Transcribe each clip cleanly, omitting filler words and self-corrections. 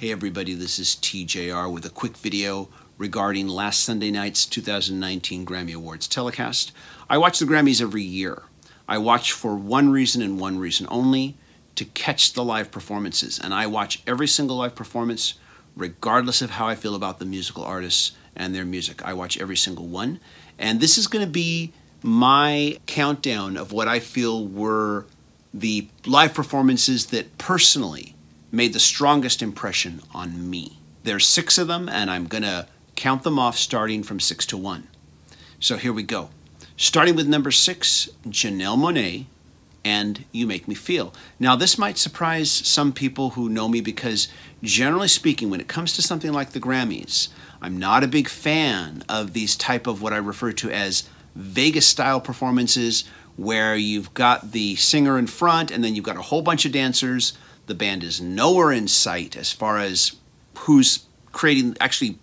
Hey everybody, this is TJR with a quick video regarding last Sunday night's 2019 Grammy Awards telecast. I watch the Grammys every year. I watch for one reason and one reason only, to catch the live performances. And I watch every single live performance regardless of how I feel about the musical artists and their music. I watch every single one. And this is going to be my countdown of what I feel were the live performances that personally made the strongest impression on me. There's 6 of them, and I'm going to count them off starting from 6 to 1. So here we go. Starting with number 6, Janelle Monae, and You Make Me Feel. Now, this might surprise some people who know me because, generally speaking, when it comes to something like the Grammys, I'm not a big fan of these type of what I refer to as Vegas-style performances where you've got the singer in front and then you've got a whole bunch of dancers. The band is nowhere in sight as far as who's actually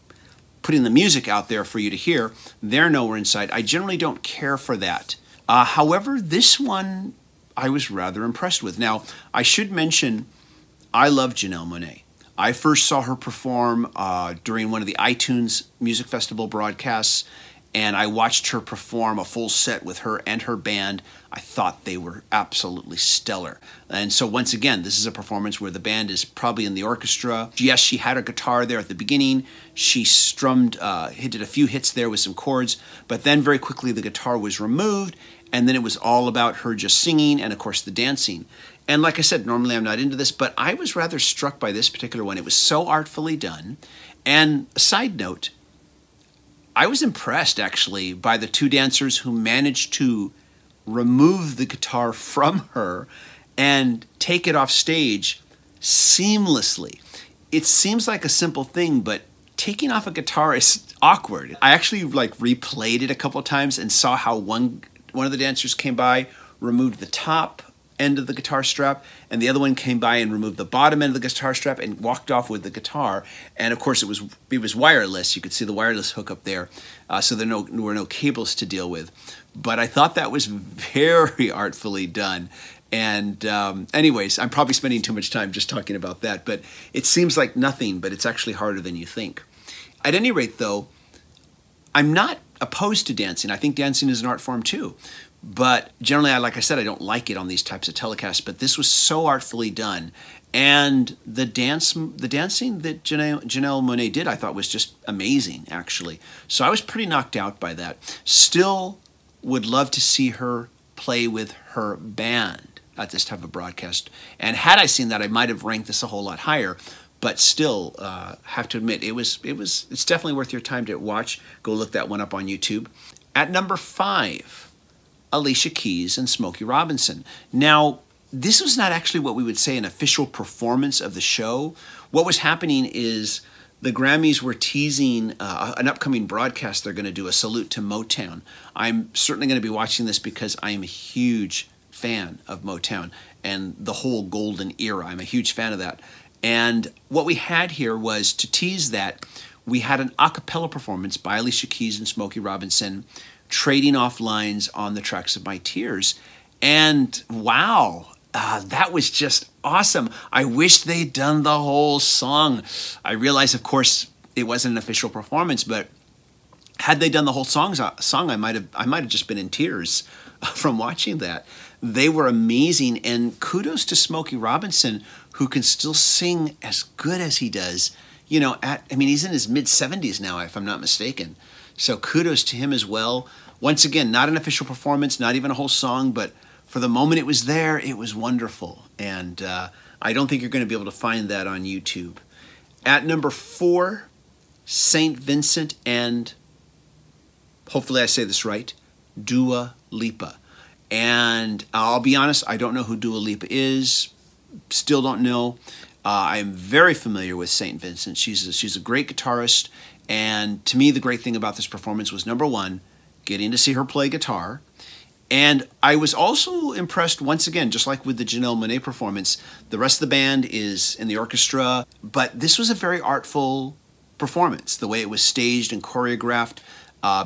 putting the music out there for you to hear. They're nowhere in sight. I generally don't care for that. However, this one I was rather impressed with. Now, I should mention, I love Janelle Monae. I first saw her perform during one of the iTunes Music Festival broadcasts, and I watched her perform a full set with her and her band. I thought they were absolutely stellar. And so once again, this is a performance where the band is probably in the orchestra. Yes, she had her guitar there at the beginning. She strummed, did a few hits there with some chords, but then very quickly the guitar was removed, and then it was all about her just singing and, of course, the dancing. And like I said, normally I'm not into this, but I was rather struck by this particular one. It was so artfully done. And a side note, I was impressed, actually, by the 2 dancers who managed to remove the guitar from her and take it off stage seamlessly. It seems like a simple thing, but taking off a guitar is awkward. I actually replayed it a couple of times and saw how one of the dancers came by, removed the top end of the guitar strap, and the other one came by and removed the bottom end of the guitar strap and walked off with the guitar. And of course it was wireless. You could see the wireless hook up there, so there were no cables to deal with. But I thought that was very artfully done. And anyways, I'm probably spending too much time just talking about that, but it seems like nothing, but it's actually harder than you think. At any rate, though, I'm not opposed to dancing. I think dancing is an art form too. But generally, like I said, I don't like it on these types of telecasts, but this was so artfully done. And the dancing that Janelle Monae did, I thought was just amazing, actually. So I was pretty knocked out by that. Still would love to see her play with her band at this type of broadcast. And had I seen that, I might have ranked this a whole lot higher. But still, have to admit, it's definitely worth your time to watch. Go look that one up on YouTube. At number 5, Alicia Keys and Smokey Robinson. Now, this was not actually what we would say an official performance of the show. What was happening is the Grammys were teasing an upcoming broadcast they're going to do, a salute to Motown. I'm certainly going to be watching this because I am a huge fan of Motown and the whole golden era. I'm a huge fan of that. And what we had here was, to tease that, we had an a cappella performance by Alicia Keys and Smokey Robinson trading off lines on the tracks of My Tears. And wow, that was just awesome. I wish they'd done the whole song. I realize, of course, it wasn't an official performance, but had they done the whole song, I might have just been in tears from watching that. They were amazing, and kudos to Smokey Robinson, who can still sing as good as he does. You know, he's in his mid-70s now, if I'm not mistaken. So kudos to him as well. Once again, not an official performance, not even a whole song, but for the moment it was there, it was wonderful. And I don't think you're going to be able to find that on YouTube. At number 4, St. Vincent and, hopefully I say this right, Dua Lipa. And I'll be honest, I don't know who Dua Lipa is. Still don't know. I'm very familiar with St. Vincent. She's a great guitarist. And to me, the great thing about this performance was, number 1, getting to see her play guitar. And I was also impressed, once again, just like with the Janelle Monae performance, the rest of the band is in the orchestra, but this was a very artful performance, the way it was staged and choreographed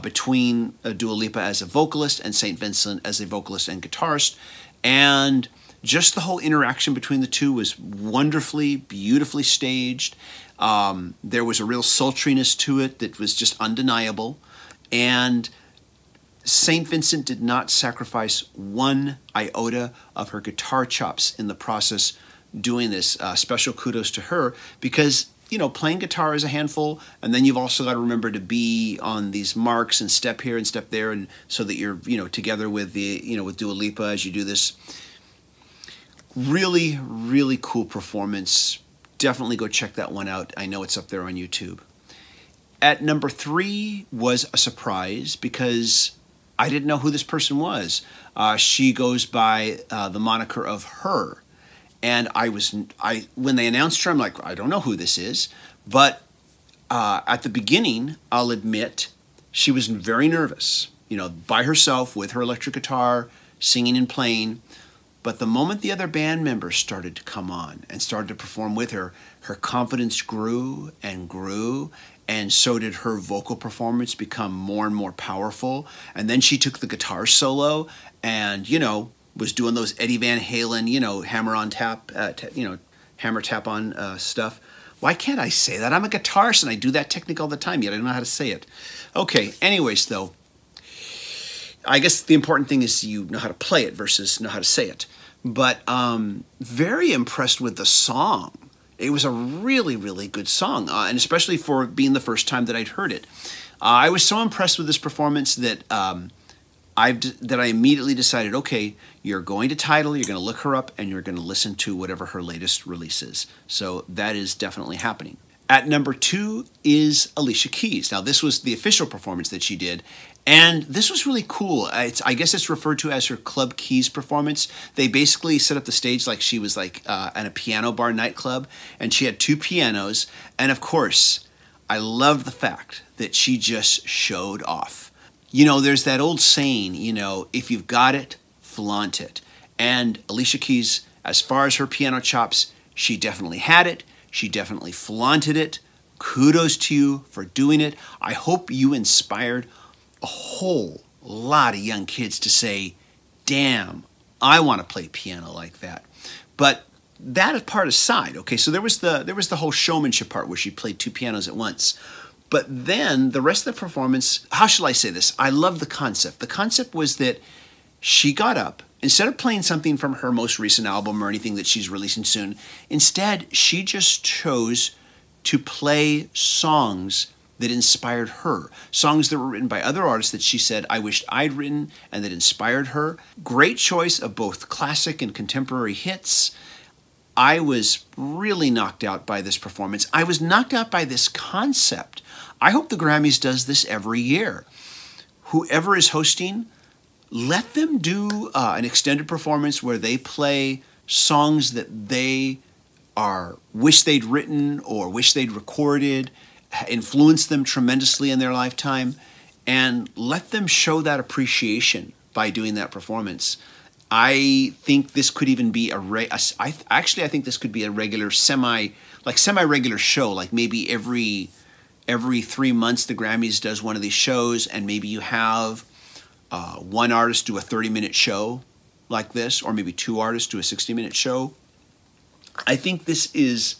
between Dua Lipa as a vocalist and St. Vincent as a vocalist and guitarist. And just the whole interaction between the two was wonderfully, beautifully staged. There was a real sultriness to it that was just undeniable. And St. Vincent did not sacrifice one iota of her guitar chops in the process doing this. Special kudos to her, because you know, playing guitar is a handful, and then you've also got to remember to be on these marks and step here and step there, and so that you're, you know, together with the, you know, with Dua Lipa as you do this. Really, really cool performance. Definitely go check that one out. I know it's up there on YouTube. At number 3 was a surprise because I didn't know who this person was. She goes by the moniker of H.E.R. And when they announced her, I'm like, I don't know who this is. But at the beginning, I'll admit, she was very nervous, you know, by herself with her electric guitar, singing and playing. But the moment the other band members started to come on and started to perform with her, her confidence grew and grew. And so did her vocal performance become more and more powerful. And then she took the guitar solo and, you know, was doing those Eddie Van Halen, you know, hammer on tap, you know, hammer tap on stuff. Why can't I say that? I'm a guitarist and I do that technique all the time, yet I don't know how to say it. Okay, anyways, though, I guess the important thing is you know how to play it versus know how to say it. But very impressed with the song. It was a really, really good song, and especially for being the first time that I'd heard it. I was so impressed with this performance that I immediately decided, okay, you're going to Tidal, you're going to look her up, and you're going to listen to whatever her latest release is. So that is definitely happening. At number 2 is Alicia Keys. Now, this was the official performance that she did, and this was really cool. I guess it's referred to as her Club Keys performance. They basically set up the stage like she was like at a piano bar nightclub, and she had 2 pianos, and of course, I love the fact that she just showed off. You know, there's that old saying, you know, if you've got it, flaunt it. And Alicia Keys, as far as her piano chops, she definitely had it. She definitely flaunted it. Kudos to you for doing it. I hope you inspired a whole lot of young kids to say, damn, I want to play piano like that. But that part aside, okay, so there was the whole showmanship part where she played 2 pianos at once. But then the rest of the performance, how shall I say this? I love the concept. The concept was that she got up, instead of playing something from her most recent album or anything that she's releasing soon, instead she just chose to play songs that inspired her. Songs that were written by other artists that she said, I wished I'd written, and that inspired her. Great choice of both classic and contemporary hits. I was really knocked out by this performance. I was knocked out by this concept. I hope the Grammys does this every year. Whoever is hosting, let them do an extended performance where they play songs that they wish they'd written or wish they'd recorded, influenced them tremendously in their lifetime, and let them show that appreciation by doing that performance. I think this could even be I think this could be a regular semi-regular show, like maybe every 3 months the Grammys does one of these shows, and maybe you have one artist do a 30-minute show like this, or maybe 2 artists do a 60-minute show. I think this is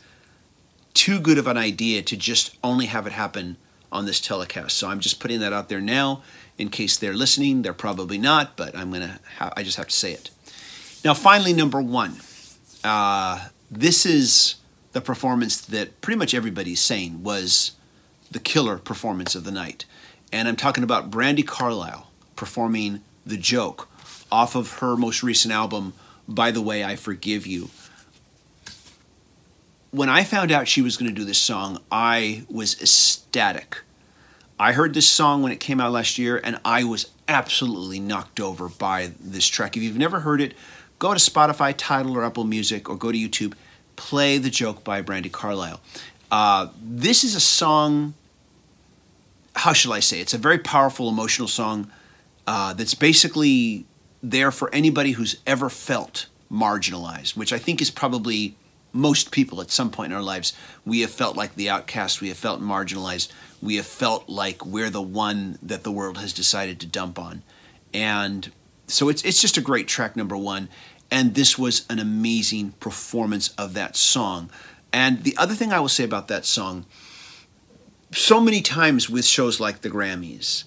too good of an idea to just only have it happen on this telecast. So I'm just putting that out there now in case they're listening. They're probably not, but I just have to say it. Now, finally, number 1. This is the performance that pretty much everybody's saying was the killer performance of the night. And I'm talking about Brandi Carlile performing The Joke off of her most recent album, By the Way, I Forgive You. When I found out she was going to do this song, I was ecstatic. I heard this song when it came out last year, and I was absolutely knocked over by this track. If you've never heard it, go to Spotify, Tidal, or Apple Music, or go to YouTube. Play The Joke by Brandi Carlile. This is a song, how shall I say? It's a very powerful, emotional song that's basically there for anybody who's ever felt marginalized, which I think is probably most people at some point in our lives. We have felt like the outcast. We have felt marginalized. We have felt like we're the one that the world has decided to dump on. And so it's just a great track, number 1. And this was an amazing performance of that song. And the other thing I will say about that song, so many times with shows like the Grammys,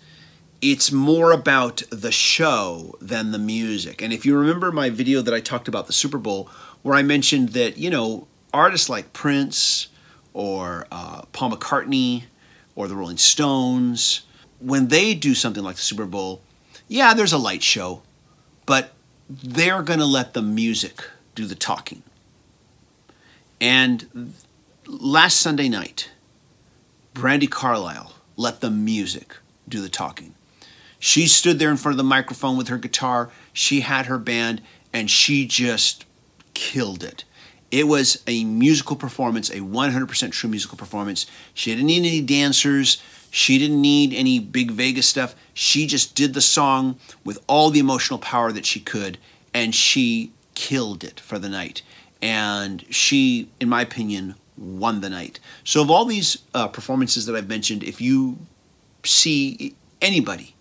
it's more about the show than the music. And if you remember my video that I talked about the Super Bowl, where I mentioned that, you know, artists like Prince or Paul McCartney or the Rolling Stones, when they do something like the Super Bowl, yeah, there's a light show, but they're going to let the music do the talking. And last Sunday night, Brandi Carlile let the music do the talking. She stood there in front of the microphone with her guitar. She had her band, and she just killed it. It was a musical performance, a 100% true musical performance. She didn't need any dancers. She didn't need any big Vegas stuff. She just did the song with all the emotional power that she could, and she killed it for the night. And she, in my opinion, won the night. So of all these performances that I've mentioned, if you see anybody,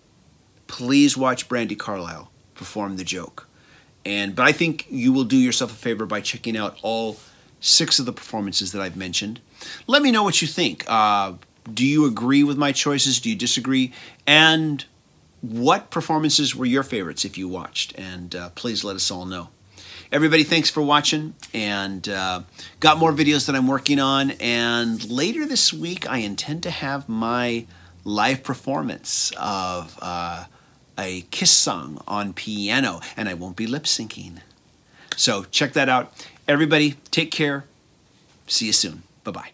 please watch Brandi Carlile perform The Joke. But I think you will do yourself a favor by checking out all 6 of the performances that I've mentioned. Let me know what you think. Do you agree with my choices? Do you disagree? And what performances were your favorites if you watched? And please let us all know. Everybody, thanks for watching. And got more videos that I'm working on. And later this week, I intend to have my live performance of a Kiss song on piano, and I won't be lip syncing. So check that out. Everybody, take care. See you soon. Bye-bye.